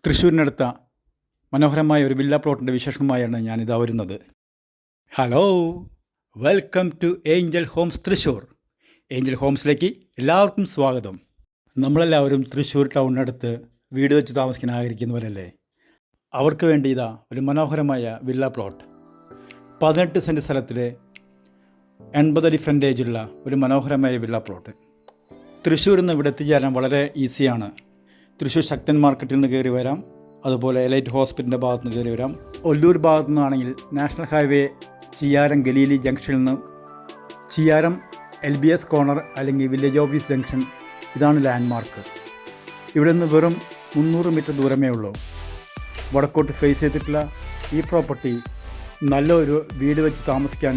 തൃശ്ശൂരിനടുത്ത മനോഹരമായ ഒരു വില്ല പ്ലോട്ടിൻ്റെ വിശേഷവുമായാണ് ഞാനിതാ വരുന്നത്. Hello, welcome to Angel Homes Thrissur. Angel ഹോംസിലേക്ക് എല്ലാവർക്കും സ്വാഗതം. നമ്മളെല്ലാവരും തൃശ്ശൂർ ടൗണിനടുത്ത് വീട് വെച്ച് താമസിക്കാൻ ആഗ്രഹിക്കുന്നവരല്ലേ? അവർക്ക് വേണ്ടി ഇതാ ഒരു മനോഹരമായ വില്ല പ്ലോട്ട്. 18 സെൻറ്റ് സ്ഥലത്തിലെ 80 അടി ഫ്രണ്ടേജുള്ള ഒരു മനോഹരമായ വില്ല പ്ലോട്ട്. തൃശ്ശൂരിൽ നിന്ന് ഇവിടെ എത്തിച്ചേരാൻ വളരെ ഈസിയാണ്. തൃശ്ശൂർ ശക്തൻ മാർക്കറ്റിൽ നിന്ന് കയറി വരാം, അതുപോലെ എലൈറ്റ് ഹോസ്പിറ്റലിൻ്റെ ഭാഗത്ത് നിന്ന് കയറി വരാം. ഒല്ലൂർ ഭാഗത്തു നിന്നാണെങ്കിൽ നാഷണൽ ഹൈവേ ചിയാരം ഗലീലി ജംഗ്ഷനിൽ നിന്ന് ചിയാരം LBS കോർണർ അല്ലെങ്കിൽ വില്ലേജ് ഓഫീസ് ജംഗ്ഷൻ, ഇതാണ് ലാൻഡ്മാർക്ക്. ഇവിടെ നിന്ന് വെറും 300 മീറ്റർ ദൂരമേ ഉള്ളൂ. വടക്കോട്ട് ഫേസ് ചെയ്തിട്ടുള്ള ഈ പ്രോപ്പർട്ടി നല്ലൊരു വീട് വെച്ച് താമസിക്കാൻ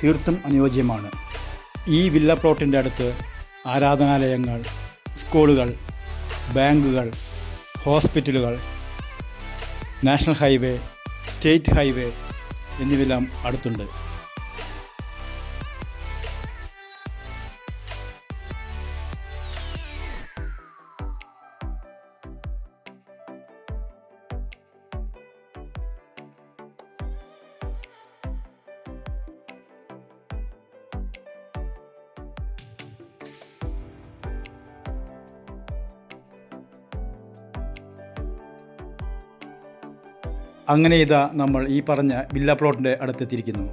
തീർത്തും അനുയോജ്യമാണ്. ഈ വില്ല പ്ലോട്ടിൻ്റെ അടുത്ത് ആരാധനാലയങ്ങൾ, സ്കൂളുകൾ, ബാങ്കുകൾ, ഹോസ്പിറ്റലുകൾ, നാഷണൽ ഹൈവേ, സ്റ്റേറ്റ് ഹൈവേ എന്നിവയെല്ലാം അടുത്തുണ്ട്. അങ്ങനെ ഇതാ നമ്മൾ ഈ പറഞ്ഞ വില്ല പ്ലോട്ടിൻ്റെ അടുത്തെത്തിയിരിക്കുന്നു.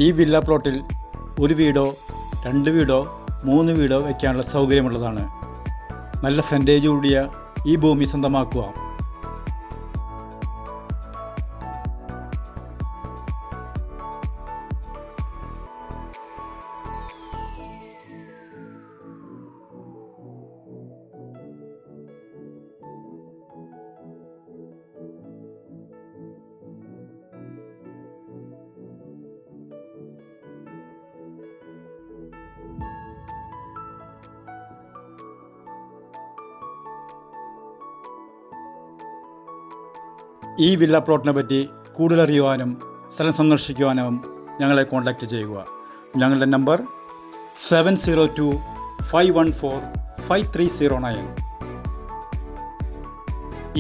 ഈ വില്ല പ്ലോട്ടിൽ ഒരു വീടോ 2 വീടോ 3 വീടോ വയ്ക്കാനുള്ള സൗകര്യമുള്ളതാണ്. നല്ല ഫ്രണ്ടേജ് കൂടിയ ഈ ഭൂമി സ്വന്തമാക്കുക. ഈ വില്ല പ്ലോട്ടിനെ പറ്റി കൂടുതൽ അറിയുവാനും സ്ഥലം സന്ദർശിക്കുവാനും ഞങ്ങളെ കോൺടാക്റ്റ് ചെയ്യുക. ഞങ്ങളുടെ നമ്പർ 7025145309.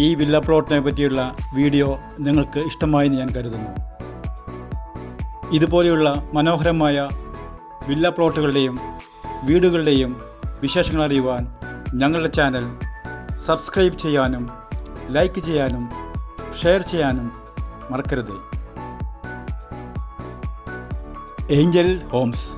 ഈ വില്ല പ്ലോട്ടിനെ പറ്റിയുള്ള വീഡിയോ നിങ്ങൾക്ക് ഇഷ്ടമായെന്ന് ഞാൻ കരുതുന്നു. ഇതുപോലെയുള്ള മനോഹരമായ വില്ല പ്ലോട്ടുകളുടെയും വീടുകളുടെയും വിശേഷങ്ങൾ അറിയുവാൻ ഞങ്ങളുടെ ചാനൽ സബ്സ്ക്രൈബ് ചെയ്യാനും ലൈക്ക് ചെയ്യാനും ഷെയർ ചെയ്യാനും മറക്കരുത്. Angel Holmes.